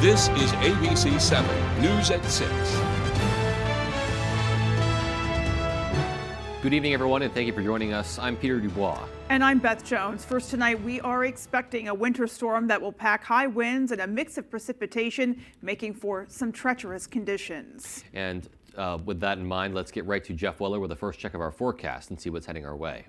This is ABC 7 News at 6. Good evening, everyone, and thank you for joining us. I'm Peter Dubois. And I'm Beth Jones. First tonight, we are expecting a winter storm that will pack high winds and a mix of precipitation, making for some treacherous conditions. And with that in mind, let's get right to Jeff Weller with the first check of our forecast and see what's heading our way.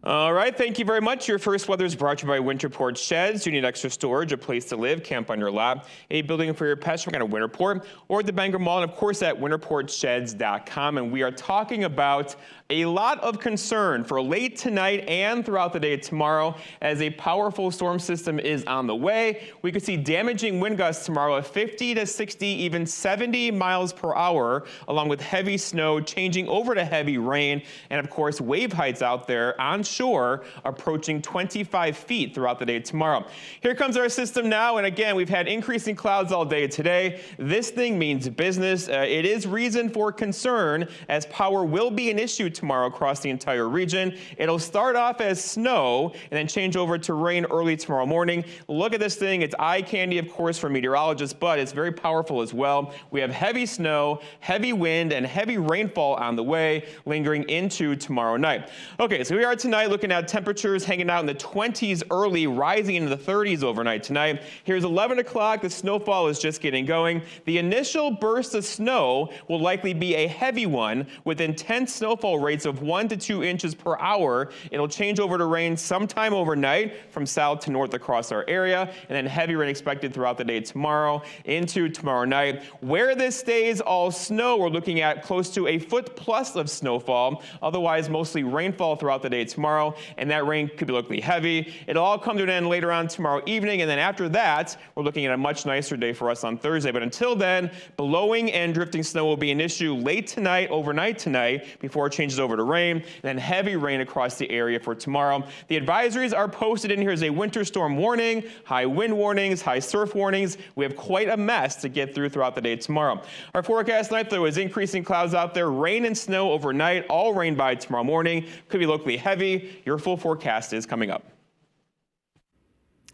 All right, thank you very much. Your first weather is brought to you by Winterport Sheds. You need extra storage, a place to live, camp on your lot, a building for your pets from Winterport, or at the Bangor Mall, and of course at winterportsheds.com. And we are talking about a lot of concern for late tonight and throughout the day tomorrow as a powerful storm system is on the way. We could see damaging wind gusts tomorrow of 50 to 60, even 70 miles per hour, along with heavy snow changing over to heavy rain, and of course wave heights out there on shore approaching 25 feet throughout the day tomorrow. Here comes our system now, and again, we've had increasing clouds all day today. This thing means business. It is reason for concern as power will be an issue tomorrow across the entire region. It'll start off as snow and then change over to rain early tomorrow morning. Look at this thing. It's eye candy, of course, for meteorologists, but it's very powerful as well. We have heavy snow, heavy wind, and heavy rainfall on the way, lingering into tomorrow night. Okay, so we are tonight looking at temperatures hanging out in the 20s early, rising into the 30s overnight tonight. Here's 11 o'clock. The snowfall is just getting going. The initial burst of snow will likely be a heavy one with intense snowfall rates of 1 to 2 inches per hour. It'll change over to rain sometime overnight from south to north across our area, and then heavy rain expected throughout the day tomorrow into tomorrow night. Where this stays all snow, we're looking at close to a foot plus of snowfall. Otherwise, mostly rainfall throughout the day tomorrow, and that rain could be locally heavy. It'll all come to an end later on tomorrow evening, and then after that, we're looking at a much nicer day for us on Thursday. But until then, blowing and drifting snow will be an issue late tonight, overnight tonight, before it changes over to rain, and then heavy rain across the area for tomorrow. The advisories are posted in here as a winter storm warning, high wind warnings, high surf warnings. We have quite a mess to get through throughout the day tomorrow. Our forecast tonight, though, is increasing clouds out there, rain and snow overnight, all rain by tomorrow morning. Could be locally heavy. Your full forecast is coming up.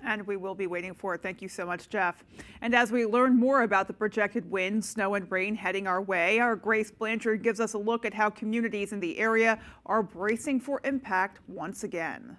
And we will be waiting for it. Thank you so much, Jeff. And as we learn more about the projected wind, snow, and rain heading our way, our Grace Blanchard gives us a look at how communities in the area are bracing for impact once again.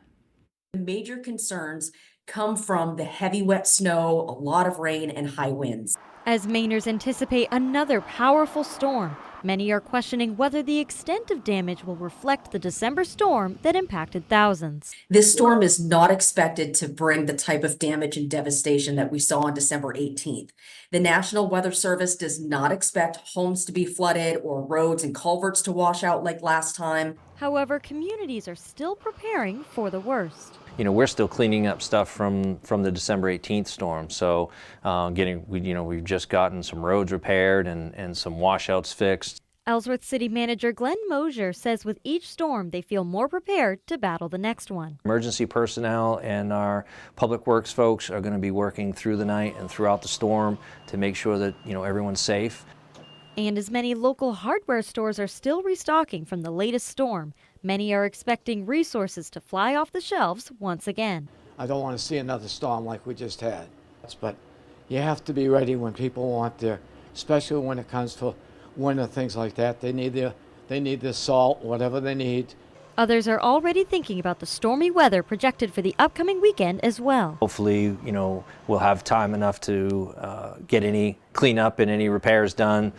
The major concerns come from the heavy wet snow, a lot of rain, and high winds. As Mainers anticipate another powerful storm, many are questioning whether the extent of damage will reflect the December storm that impacted thousands. This storm is not expected to bring the type of damage and devastation that we saw on December 18th. The National Weather Service does not expect homes to be flooded or roads and culverts to wash out like last time. However, communities are still preparing for the worst. You know, we're still cleaning up stuff from the December 18th storm. So we've just gotten some roads repaired and some washouts fixed. Ellsworth City Manager Glenn Mosier says with each storm, they feel more prepared to battle the next one. Emergency personnel and our public works folks are going to be working through the night and throughout the storm to make sure that, everyone's safe. And as many local hardware stores are still restocking from the latest storm, many are expecting resources to fly off the shelves once again. I don't want to see another storm like we just had. But you have to be ready when people want their, especially when it comes to winter, things like that. They need their salt, whatever they need. Others are already thinking about the stormy weather projected for the upcoming weekend as well. Hopefully, we'll have time enough to get any cleanup and any repairs done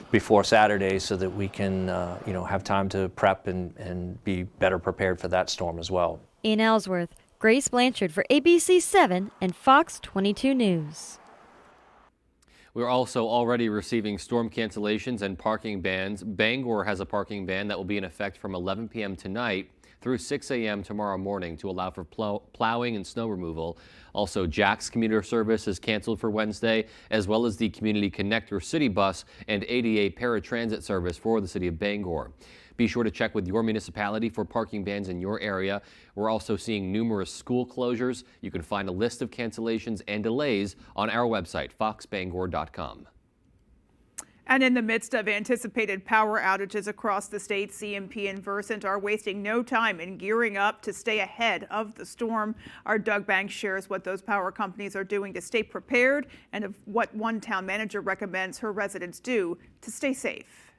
before Saturday so that we can, have time to prep and be better prepared for that storm as well. In Ellsworth, Grace Blanchard for ABC 7 and Fox 22 News. We're also already receiving storm cancellations and parking bans. Bangor has a parking ban that will be in effect from 11 p.m. tonight through 6 a.m. tomorrow morning to allow for plowing and snow removal. Also, Jack's commuter service is canceled for Wednesday, as well as the Community Connector City Bus and ADA paratransit service for the city of Bangor. Be sure to check with your municipality for parking bans in your area. We're also seeing numerous school closures. You can find a list of cancellations and delays on our website, foxbangor.com. And in the midst of anticipated power outages across the state, CMP and Versant are wasting no time in gearing up to stay ahead of the storm. Our Doug Banks shares what those power companies are doing to stay prepared and of what one town manager recommends her residents do to stay safe.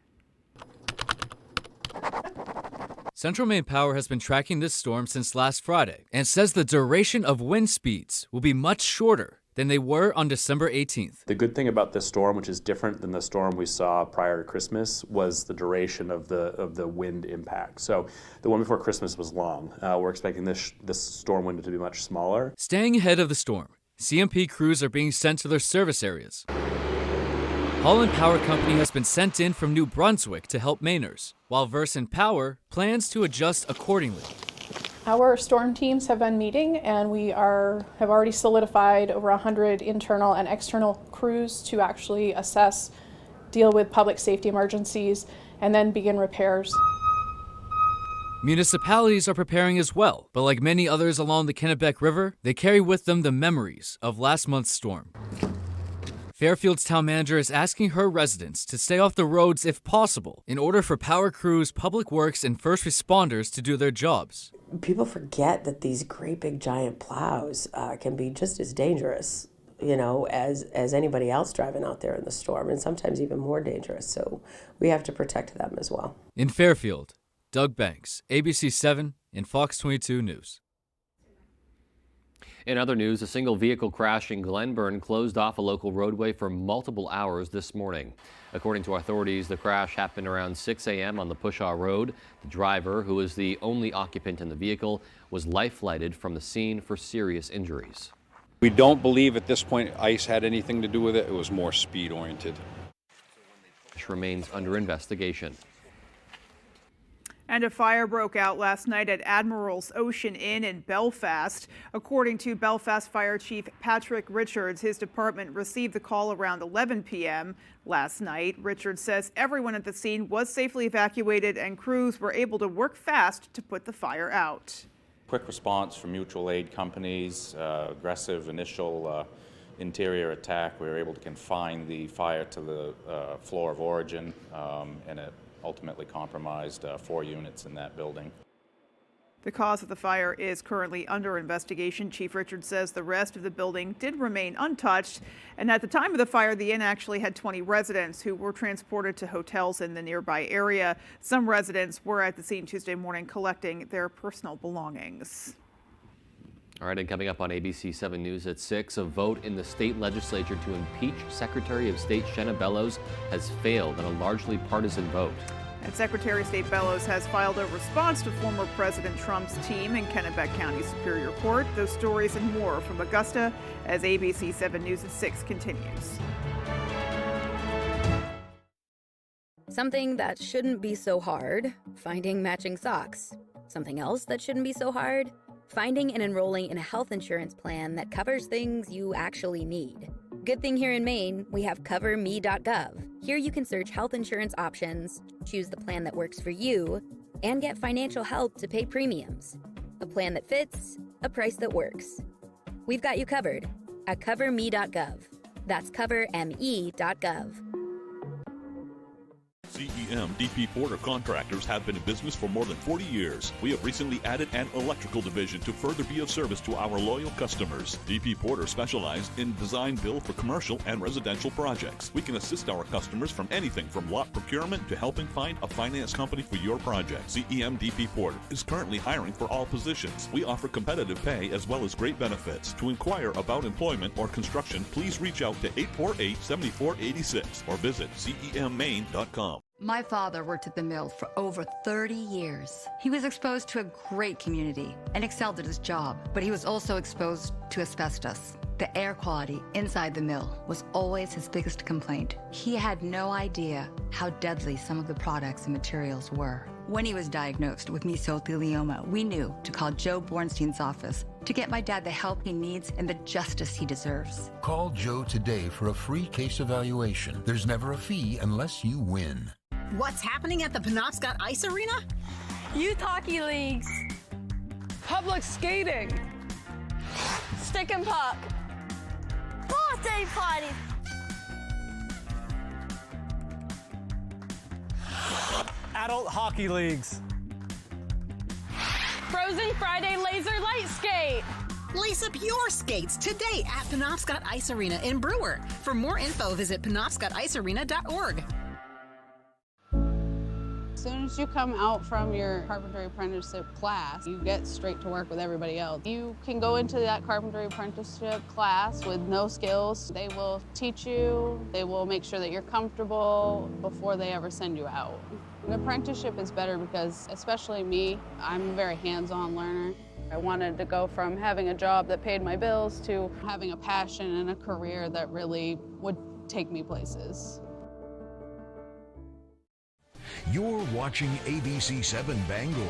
Central Maine Power has been tracking this storm since last Friday and says the duration of wind speeds will be much shorter than they were on December 18th. The good thing about this storm, which is different than the storm we saw prior to Christmas, was the duration of the wind impact. So the one before Christmas was long. We're expecting this storm window to be much smaller. Staying ahead of the storm, CMP crews are being sent to their service areas. Holland Power Company has been sent in from New Brunswick to help Mainers, while Versant Power plans to adjust accordingly. Our storm teams have been meeting, and we have already solidified over 100 internal and external crews to actually assess, deal with public safety emergencies, and then begin repairs. Municipalities are preparing as well, but like many others along the Kennebec River, they carry with them the memories of last month's storm. Fairfield's town manager is asking her residents to stay off the roads if possible in order for power crews, public works, and first responders to do their jobs. People forget that these great big giant plows can be just as dangerous, as anybody else driving out there in the storm, and sometimes even more dangerous. So we have to protect them as well. In Fairfield, Doug Banks, ABC 7 and Fox 22 News. In other news, a single vehicle crash in Glenburn closed off a local roadway for multiple hours this morning. According to authorities, the crash happened around 6 a.m. on the Pushaw Road. The driver, who was the only occupant in the vehicle, was life-flighted from the scene for serious injuries. We don't believe at this point ice had anything to do with it. It was more speed-oriented. The crash remains under investigation. And a fire broke out last night at Admiral's Ocean Inn in Belfast. According to Belfast Fire Chief Patrick Richards, his department received the call around 11 p.m. last night. Richards says everyone at the scene was safely evacuated and crews were able to work fast to put the fire out. Quick response from mutual aid companies, aggressive initial interior attack. We were able to confine the fire to the floor of origin, and it ultimately compromised 4 units in that building. The cause of the fire is currently under investigation. Chief Richards says the rest of the building did remain untouched, and at the time of the fire, the inn actually had 20 residents who were transported to hotels in the nearby area. Some residents were at the scene Tuesday morning collecting their personal belongings. All right, and coming up on ABC 7 News at 6, a vote in the state legislature to impeach Secretary of State Shenna Bellows has failed in a largely partisan vote. And Secretary of State Bellows has filed a response to former President Trump's team in Kennebec County Superior Court. Those stories and more from Augusta as ABC 7 News at 6 continues. Something that shouldn't be so hard, finding matching socks. Something else that shouldn't be so hard, finding and enrolling in a health insurance plan that covers things you actually need. Good thing here in Maine, we have CoverMe.gov. Here you can search health insurance options, choose the plan that works for you, and get financial help to pay premiums. A plan that fits, a price that works. We've got you covered at CoverMe.gov. That's CoverMe.gov. CEM DP Porter Contractors have been in business for more than 40 years. We have recently added an electrical division to further be of service to our loyal customers. DP Porter specialized in design build for commercial and residential projects. We can assist our customers from anything from lot procurement to helping find a finance company for your project. CEM DP Porter is currently hiring for all positions. We offer competitive pay as well as great benefits. To inquire about employment or construction, please reach out to 848-7486 or visit CEMMaine.com. My father worked at the mill for over 30 years. He was exposed to a great community and excelled at his job, but he was also exposed to asbestos. The air quality inside the mill was always his biggest complaint. He had no idea how deadly some of the products and materials were. When he was diagnosed with mesothelioma, we knew to call Joe Bornstein's office to get my dad the help he needs and the justice he deserves. Call Joe today for a free case evaluation. There's never a fee unless you win. What's happening at the Penobscot Ice Arena? Youth hockey leagues. Public skating. Stick and puck. Birthday party. adult hockey leagues. Frozen Friday laser light skate. Lace up your skates today at Penobscot Ice Arena in Brewer. For more info, visit penobscoticearena.org. As soon as you come out from your carpentry apprenticeship class, you get straight to work with everybody else. You can go into that carpentry apprenticeship class with no skills. They will teach you, they will make sure that you're comfortable before they ever send you out. An apprenticeship is better because, especially me, I'm a very hands-on learner. I wanted to go from having a job that paid my bills to having a passion and a career that really would take me places. You're watching ABC 7 Bangor.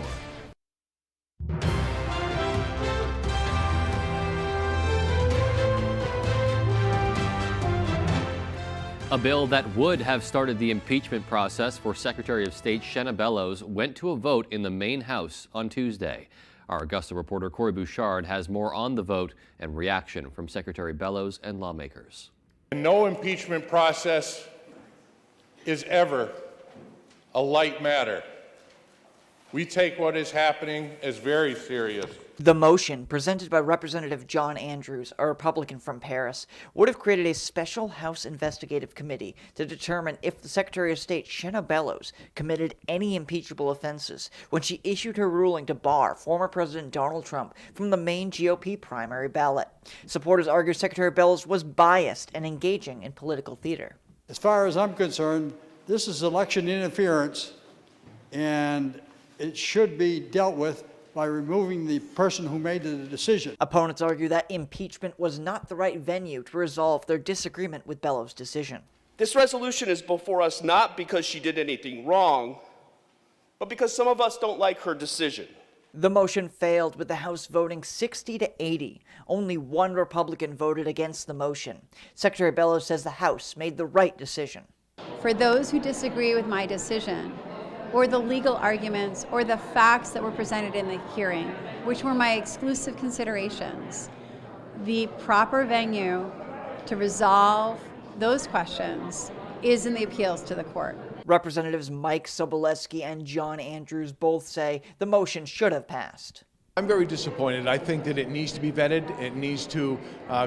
A bill that would have started the impeachment process for Secretary of State Shenna Bellows went to a vote in the Maine House on Tuesday. Our Augusta reporter Corey Bouchard has more on the vote and reaction from Secretary Bellows and lawmakers. No impeachment process is ever a light matter. We take what is happening as very serious. The motion, presented by Representative John Andrews, a Republican from Paris, would have created a special House investigative committee to determine if the Secretary of State Shenna Bellows committed any impeachable offenses when she issued her ruling to bar former President Donald Trump from the Maine GOP primary ballot. Supporters argue Secretary Bellows was biased and engaging in political theater. As far as I'm concerned, this is election interference, and it should be dealt with by removing the person who made the decision. Opponents argue that impeachment was not the right venue to resolve their disagreement with Bellows' decision. This resolution is before us not because she did anything wrong, but because some of us don't like her decision. The motion failed, with the House voting 60 to 80. Only one Republican voted against the motion. Secretary Bellows says the House made the right decision. For those who disagree with my decision, or the legal arguments, or the facts that were presented in the hearing, which were my exclusive considerations, the proper venue to resolve those questions is in the appeals to the court. Representatives Mike Sobolewski and John Andrews both say the motion should have passed. I'm very disappointed. I think that it needs to be vetted. It needs to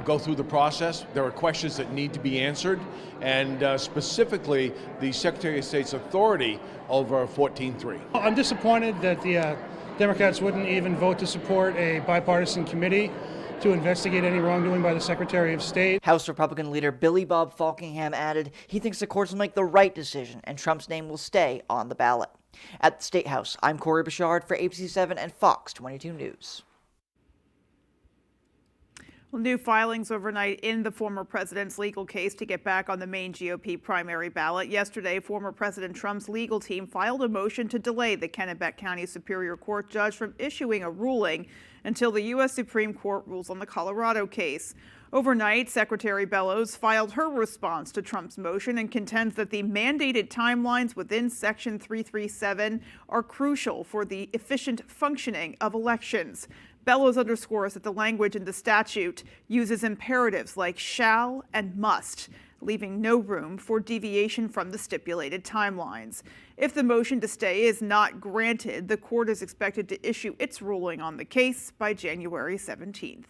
go through the process. There are questions that need to be answered, and specifically the Secretary of State's authority over 14.3. I'm disappointed that the Democrats wouldn't even vote to support a bipartisan committee to investigate any wrongdoing by the Secretary of State. House Republican leader Billy Bob Falkingham added he thinks the courts will make the right decision and Trump's name will stay on the ballot. At the State House, I'm Corey Bouchard for ABC 7 and Fox 22 News. Well, new filings overnight in the former president's legal case to get back on the Maine GOP primary ballot. Yesterday, former President Trump's legal team filed a motion to delay the Kennebec County Superior Court judge from issuing a ruling until the U.S. Supreme Court rules on the Colorado case. Overnight, Secretary Bellows filed her response to Trump's motion and contends that the mandated timelines within Section 337 are crucial for the efficient functioning of elections. Bellows underscores that the language in the statute uses imperatives like shall and must, leaving no room for deviation from the stipulated timelines. If the motion to stay is not granted, the court is expected to issue its ruling on the case by January 17th.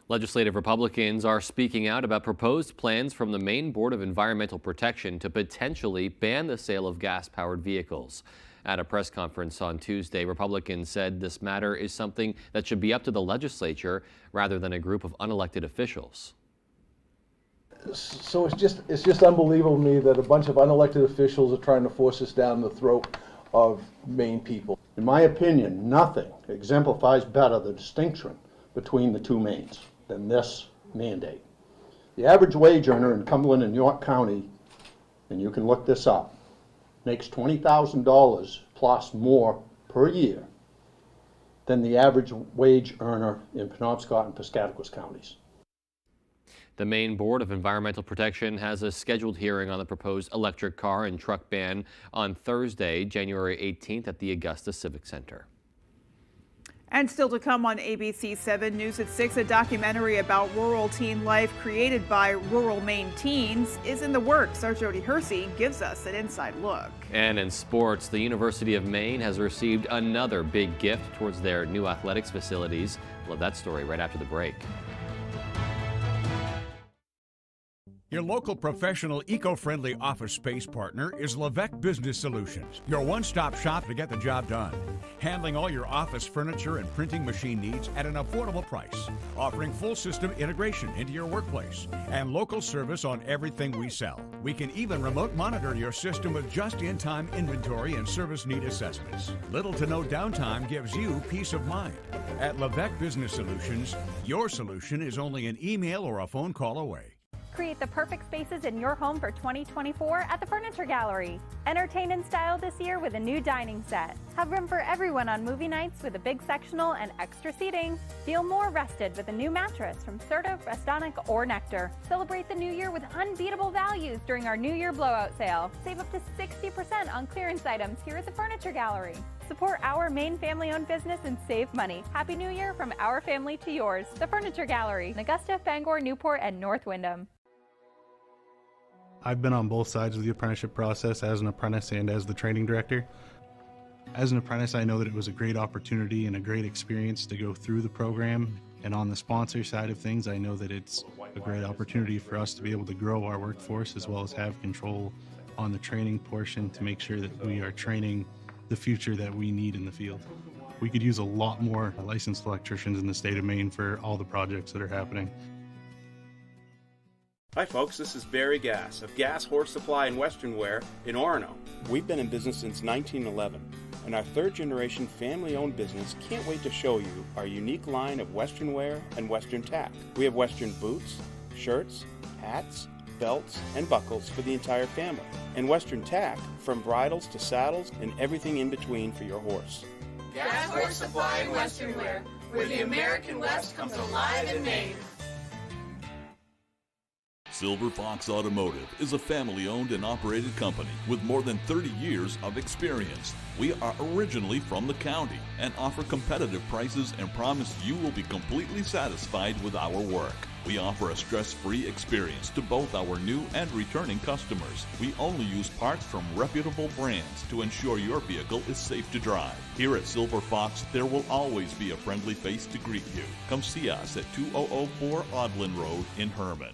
Legislative Republicans are speaking out about proposed plans from the Maine Board of Environmental Protection to potentially ban the sale of gas-powered vehicles. At a press conference on Tuesday, Republicans said this matter is something that should be up to the legislature rather than a group of unelected officials. So it's just unbelievable to me that a bunch of unelected officials are trying to force this down the throat of Maine people. In my opinion, nothing exemplifies better the distinction between the two Maines than this mandate. The average wage earner in Cumberland and York County, and you can look this up, makes $20,000 plus more per year than the average wage earner in Penobscot and Piscataquis counties. The Maine Board of Environmental Protection has a scheduled hearing on the proposed electric car and truck ban on Thursday, January 18th at the Augusta Civic Center. And still to come on ABC 7 News at 6, a documentary about rural teen life created by rural Maine teens is in the works. Our Jody Hersey gives us an inside look. And in sports, the University of Maine has received another big gift towards their new athletics facilities. We'll have that story right after the break. Your local professional eco-friendly office space partner is WVII Business Solutions, your one-stop shop to get the job done. Handling all your office furniture and printing machine needs at an affordable price. Offering full system integration into your workplace and local service on everything we sell. We can even remote monitor your system with just-in-time inventory and service need assessments. Little to no downtime gives you peace of mind. At WVII Business Solutions, your solution is only an email or a phone call away. Create the perfect spaces in your home for 2024 at the Furniture Gallery. Entertain in style this year with a new dining set. Have room for everyone on movie nights with a big sectional and extra seating. Feel more rested with a new mattress from Serta, Restonic, or Nectar. Celebrate the new year with unbeatable values during our New Year blowout sale. Save up to 60% on clearance items here at the Furniture Gallery. Support our Maine family-owned business and save money. Happy New Year from our family to yours. The Furniture Gallery in Augusta, Bangor, Newport, and North Windham. I've been on both sides of the apprenticeship process as an apprentice and as the training director. As an apprentice, I know that it was a great opportunity and a great experience to go through the program. And on the sponsor side of things, I know that it's a great opportunity for us to be able to grow our workforce as well as have control on the training portion to make sure that we are training the future that we need in the field. We could use a lot more licensed electricians in the state of Maine for all the projects that are happening. Hi folks, this is Barry Gass of Gas Horse Supply and Western Wear in Orono. We've been in business since 1911, and our third-generation family-owned business can't wait to show you our unique line of Western wear and Western tack. We have Western boots, shirts, hats, belts, and buckles for the entire family, and Western tack from bridles to saddles and everything in between for your horse. Gas Horse Supply and Western Wear, where the American West comes alive in Maine. Silver Fox Automotive is a family-owned and operated company with more than 30 years of experience. We are originally from the county and offer competitive prices and promise you will be completely satisfied with our work. We offer a stress-free experience to both our new and returning customers. We only use parts from reputable brands to ensure your vehicle is safe to drive. Here at Silver Fox, there will always be a friendly face to greet you. Come see us at 2004 Audlin Road in Herman.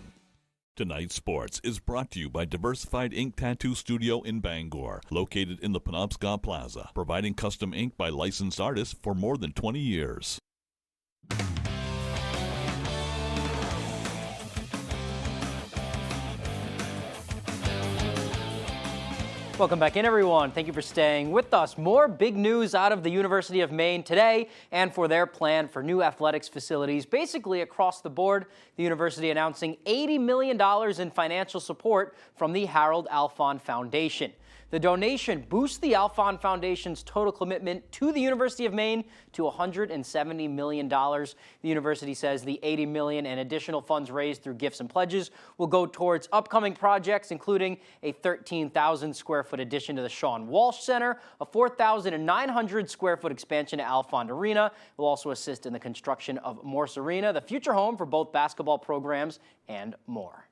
Tonight's Sports is brought to you by Diversified Ink Tattoo Studio in Bangor, located in the Penobscot Plaza, providing custom ink by licensed artists for more than 20 years. Welcome back in, everyone. Thank you for staying with us. More big news out of the University of Maine today and for their plan for new athletics facilities. Basically, across the board, the university announcing $80 million in financial support from the Harold Alfond Foundation. The donation boosts the Alfond Foundation's total commitment to the University of Maine to $170 million. The university says the $80 million and additional funds raised through gifts and pledges will go towards upcoming projects, including a 13,000 square foot addition to the Sean Walsh Center, a 4,900 square foot expansion to Alfond Arena. Will also assist in the construction of Morse Arena, the future home for both basketball programs, and more.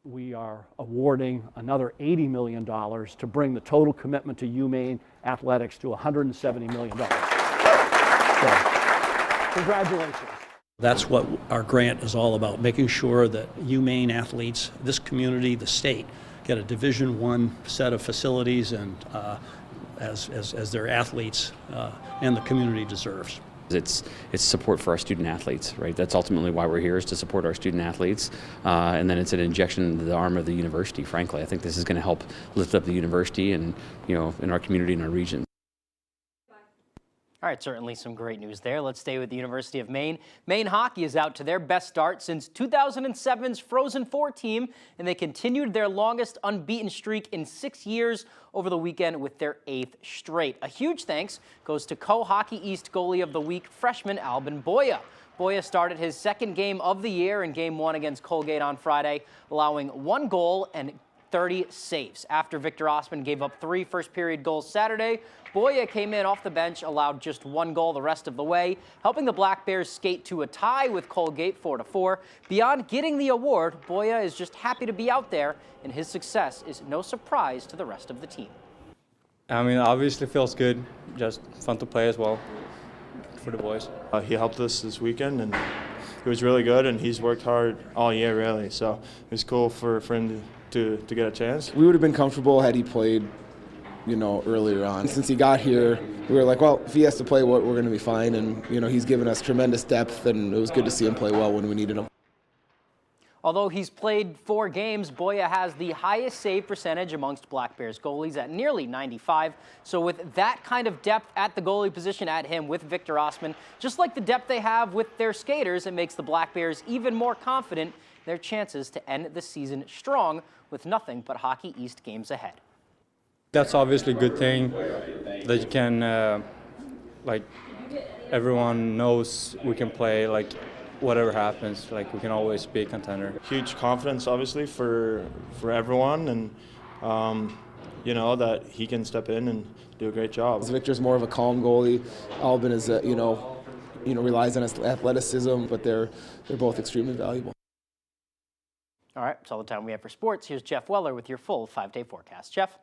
We are awarding another $80 million to bring the total commitment to UMaine athletics to $170 million. So, congratulations. That's what our grant is all about, making sure that UMaine athletes, this community, the state, get a Division I set of facilities and as their athletes and the community deserves. It's support for our student athletes, right? That's ultimately why we're here, is to support our student athletes. And then it's an injection into the arm of the university, frankly. I think this is going to help lift up the university and, in our community and our region. All right, certainly some great news there. Let's stay with the University of Maine. Maine hockey is out to their best start since 2007's Frozen Four team, and they continued their longest unbeaten streak in 6 years over the weekend with their 8th straight. A huge thanks goes to Co-Hockey East Goalie of the Week, freshman Albin Boya. Boya started his second game of the year in Game 1 against Colgate on Friday, allowing 1 goal and 30 saves. After Victor Osman gave up 3 first-period goals Saturday, Boya came in off the bench, allowed just 1 goal the rest of the way, helping the Black Bears skate to a tie with Colgate 4-4. Beyond getting the award, Boya is just happy to be out there, and his success is no surprise to the rest of the team. I mean, obviously feels good, just fun to play as well for the boys. He helped us this weekend, and he was really good, and he's worked hard all year, really. So it was cool for him to get a chance. We would have been comfortable had he played, earlier on. Since he got here, we were like, well, if he has to play, we're going to be fine. And, he's given us tremendous depth, and it was good to see him play well when we needed him. Although he's played 4 games, Boya has the highest save percentage amongst Black Bears goalies at nearly 95. So with that kind of depth at the goalie position at him with Victor Osman, just like the depth they have with their skaters, it makes the Black Bears even more confident in their chances to end the season strong with nothing but Hockey East games ahead. That's obviously a good thing that you can, everyone knows we can play, whatever happens, we can always be a contender. Huge confidence, obviously, for everyone, and, that he can step in and do a great job. Victor's more of a calm goalie. Albin is, relies on his athleticism, but they're both extremely valuable. All right, that's all the time we have for sports. Here's Jeff Weller with your full 5-day forecast. Jeff?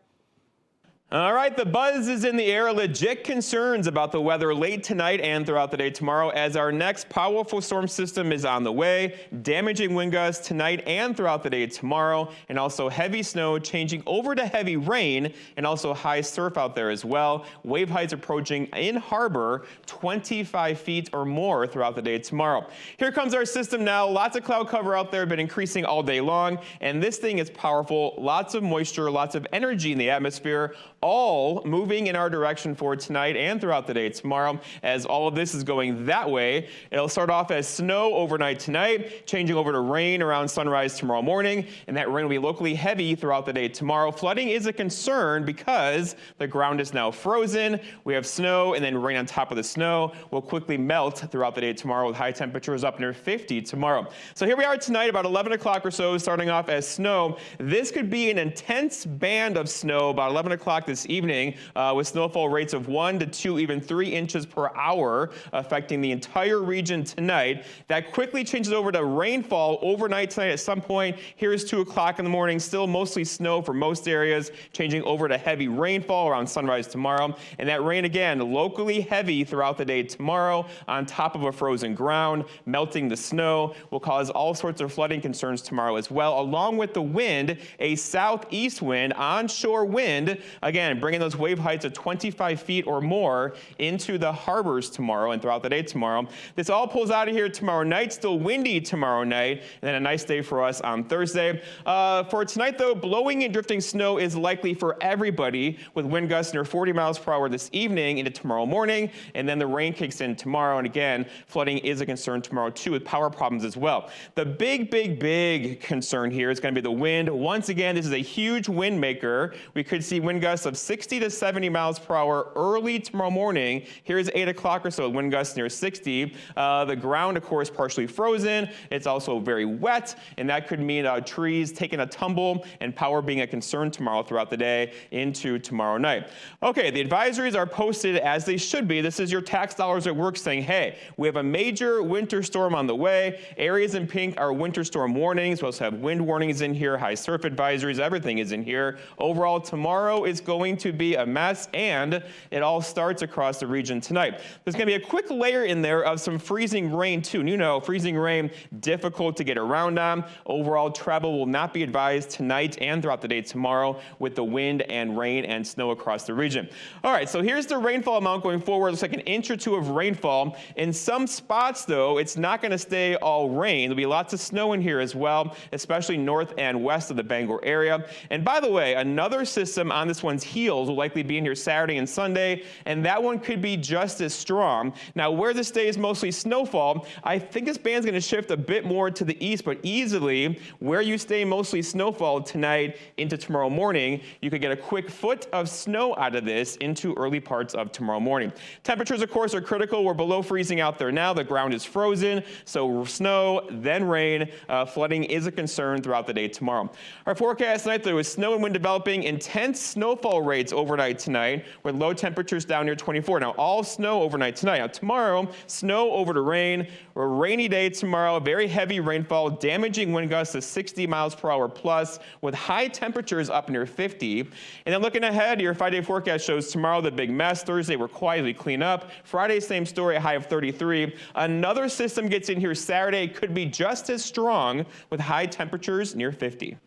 All right, the buzz is in the air. Legit concerns about the weather late tonight and throughout the day tomorrow as our next powerful storm system is on the way, damaging wind gusts tonight and throughout the day tomorrow, and also heavy snow changing over to heavy rain and also high surf out there as well. Wave heights approaching in harbor 25 feet or more throughout the day tomorrow. Here comes our system now. Lots of cloud cover out there, been increasing all day long, and this thing is powerful. Lots of moisture, lots of energy in the atmosphere, all moving in our direction for tonight and throughout the day tomorrow. As all of this is going that way, it'll start off as snow overnight tonight, changing over to rain around sunrise tomorrow morning, and that rain will be locally heavy throughout the day tomorrow. Flooding is a concern because the ground is now frozen. We have snow, and then rain on top of the snow will quickly melt throughout the day tomorrow with high temperatures up near 50 tomorrow. So here we are tonight, about 11 o'clock or so, starting off as snow. This could be an intense band of snow about 11 o'clock this evening with snowfall rates of 1 to 2, even 3 inches per hour affecting the entire region tonight. That quickly changes over to rainfall overnight tonight at some point. Here's 2 o'clock in the morning, still mostly snow for most areas, changing over to heavy rainfall around sunrise tomorrow. And that rain again, locally heavy throughout the day tomorrow on top of a frozen ground, melting the snow, will cause all sorts of flooding concerns tomorrow as well, along with the wind, a southeast wind, onshore wind, again, bringing those wave heights of 25 feet or more into the harbors tomorrow and throughout the day tomorrow. This all pulls out of here tomorrow night, still windy tomorrow night, and then a nice day for us on Thursday. For tonight, though, blowing and drifting snow is likely for everybody, with wind gusts near 40 miles per hour this evening into tomorrow morning, and then the rain kicks in tomorrow, and again, flooding is a concern tomorrow, too, with power problems as well. The big concern here is going to be the wind. Once again, this is a huge wind maker. We could see wind gusts of 60 to 70 miles per hour early tomorrow morning. Here's 8 o'clock or so, wind gusts near 60. The ground, of course, partially frozen. It's also very wet, and that could mean trees taking a tumble and power being a concern tomorrow throughout the day into tomorrow night. Okay, the advisories are posted as they should be. This is your tax dollars at work saying, hey, we have a major winter storm on the way. Areas in pink are winter storm warnings. We also have wind warnings in here, high surf advisories, everything is in here. Overall, tomorrow is going to be a mess, and it all starts across the region tonight. There's going to be a quick layer in there of some freezing rain, too. And you know, freezing rain, difficult to get around on. Overall, travel will not be advised tonight and throughout the day tomorrow with the wind and rain and snow across the region. All right, so here's the rainfall amount going forward. It looks like an inch or two of rainfall. In some spots, though, it's not going to stay all rain. There'll be lots of snow in here as well, especially north and west of the Bangor area. And by the way, another system on this one's Heels will likely be in here Saturday and Sunday, and that one could be just as strong. Now, where this stays mostly snowfall, I think this band's going to shift a bit more to the east, but easily where you stay mostly snowfall tonight into tomorrow morning, you could get a quick foot of snow out of this into early parts of tomorrow morning. Temperatures, of course, are critical. We're below freezing out there now. The ground is frozen, so snow, then rain. Flooding is a concern throughout the day tomorrow. Our forecast tonight, there was snow and wind developing, intense snowfall rates overnight tonight, with low temperatures down near 24. Now, all snow overnight tonight. Now, tomorrow, snow over to rain. A rainy day tomorrow, very heavy rainfall, damaging wind gusts to 60 miles per hour plus, with high temperatures up near 50. And then looking ahead, your 5-day forecast shows tomorrow the big mess. Thursday, we're quietly clean up. Friday, same story, a high of 33. Another system gets in here Saturday, could be just as strong, with high temperatures near 50.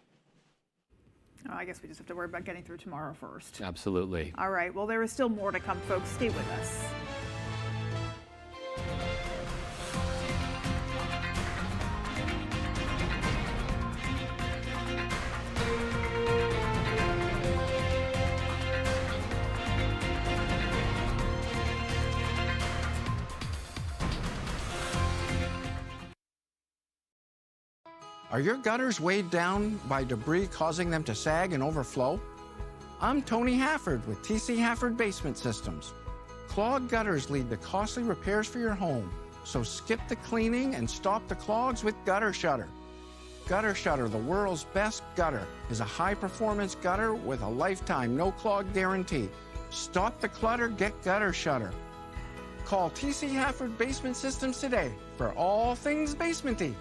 Oh, I guess we just have to worry about getting through tomorrow first. Absolutely. All right, well, there is still more to come, folks. Stay with us. Are your gutters weighed down by debris causing them to sag and overflow? I'm Tony Hafford with TC Hafford Basement Systems. Clogged gutters lead to costly repairs for your home, so skip the cleaning and stop the clogs with Gutter Shutter. Gutter Shutter, the world's best gutter, is a high-performance gutter with a lifetime no-clog guarantee. Stop the clutter, get Gutter Shutter. Call TC Hafford Basement Systems today for all things basementy.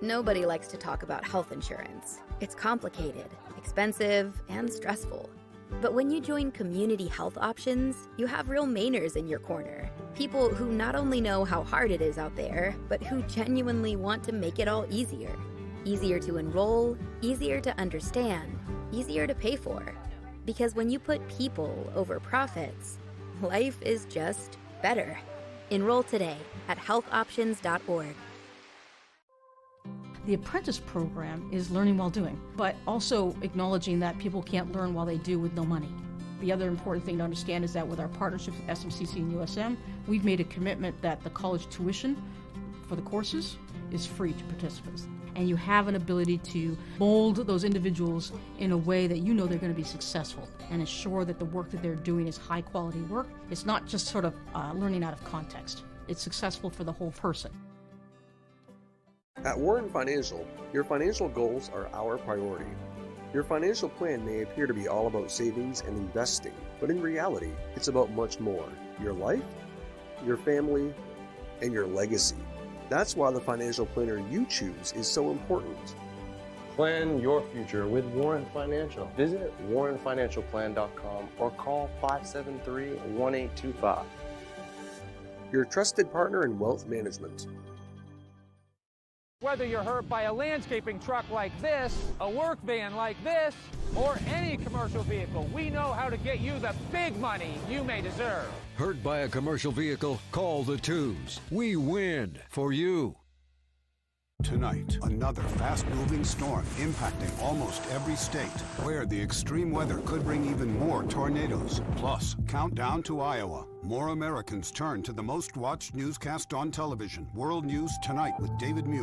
Nobody likes to talk about health insurance. It's complicated, expensive, and stressful. But when you join Community Health Options, you have real Mainers in your corner. People who not only know how hard it is out there, but who genuinely want to make it all easier. Easier to enroll, easier to understand, easier to pay for. Because when you put people over profits, life is just better. Enroll today at healthoptions.org. The apprentice program is learning while doing, but also acknowledging that people can't learn while they do with no money. The other important thing to understand is that with our partnership with SMCC and USM, we've made a commitment that the college tuition for the courses is free to participants. And you have an ability to mold those individuals in a way that you know they're going to be successful and ensure that the work that they're doing is high quality work. It's not just sort of learning out of context. It's successful for the whole person. At Warren Financial, your financial goals are our priority. Your financial plan may appear to be all about savings and investing, but in reality, it's about much more. Your life, your family, and your legacy. That's why the financial planner you choose is so important. Plan your future with Warren Financial. Visit warrenfinancialplan.com or call 573-1825. Your trusted partner in wealth management. Whether you're hurt by a landscaping truck like this, a work van like this, or any commercial vehicle, we know how to get you the big money you may deserve. Hurt by a commercial vehicle? Call the twos. We win for you. Tonight, another fast-moving storm impacting almost every state, where the extreme weather could bring even more tornadoes. Plus, countdown to Iowa. More Americans turn to the most-watched newscast on television, World News Tonight with David Muir.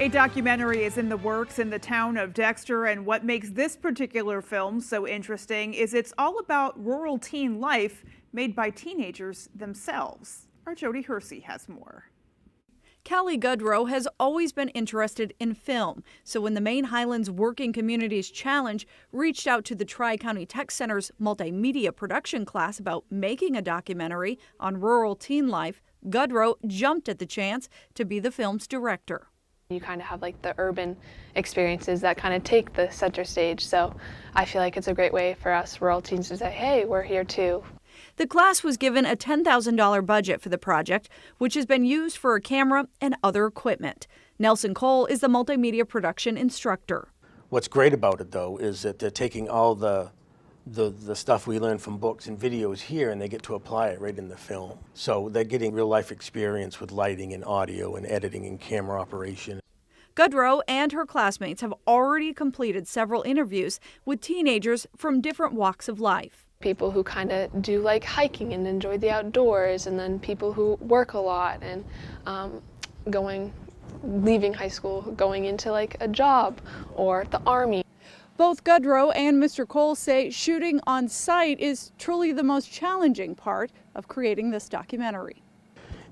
A documentary is in the works in the town of Dexter, and what makes this particular film so interesting is it's all about rural teen life made by teenagers themselves. Our Jody Hersey has more. Callie Goodrow has always been interested in film, so when the Maine Highlands Working Communities Challenge reached out to the Tri-County Tech Center's multimedia production class about making a documentary on rural teen life, Goodrow jumped at the chance to be the film's director. You kind of have like the urban experiences that kind of take the center stage, so I feel like it's a great way for us rural teens to say, hey, we're here too. The class was given a $10,000 budget for the project, which has been used for a camera and other equipment. Nelson Cole is the multimedia production instructor. What's great about it, though, is that they're taking all the the stuff we learn from books and videos here, and they get to apply it right in the film. So they're getting real life experience with lighting and audio and editing and camera operation. Goodrow and her classmates have already completed several interviews with teenagers from different walks of life. People who kind of do like hiking and enjoy the outdoors, and then people who work a lot and leaving high school, going into like a job or the Army. Both Goodrow and Mr. Cole say shooting on site is truly the most challenging part of creating this documentary.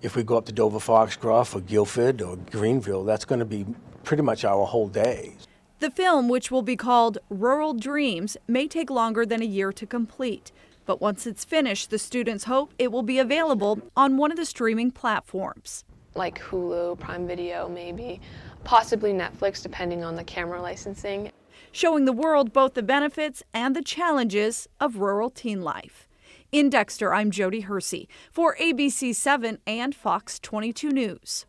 If we go up to Dover Foxcroft or Guilford or Greenville, that's going to be pretty much our whole day. The film, which will be called Rural Dreams, may take longer than a year to complete. But once it's finished, the students hope it will be available on one of the streaming platforms. Like Hulu, Prime Video, maybe, possibly Netflix, depending on the camera licensing. Showing the world both the benefits and the challenges of rural teen life. In Dexter, I'm Jody Hersey for ABC 7 and Fox 22 News.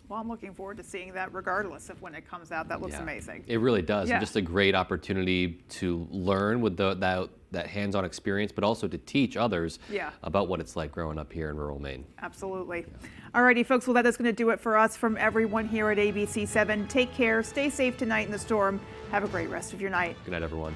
Well, I'm looking forward to seeing that regardless of when it comes out. That looks amazing. It really does. Yeah. And just a great opportunity to learn with that hands-on experience, but also to teach others about what it's like growing up here in rural Maine. Absolutely. All righty, folks. Well, that is going to do it for us from everyone here at ABC 7. Take care. Stay safe tonight in the storm. Have a great rest of your night. Good night, everyone.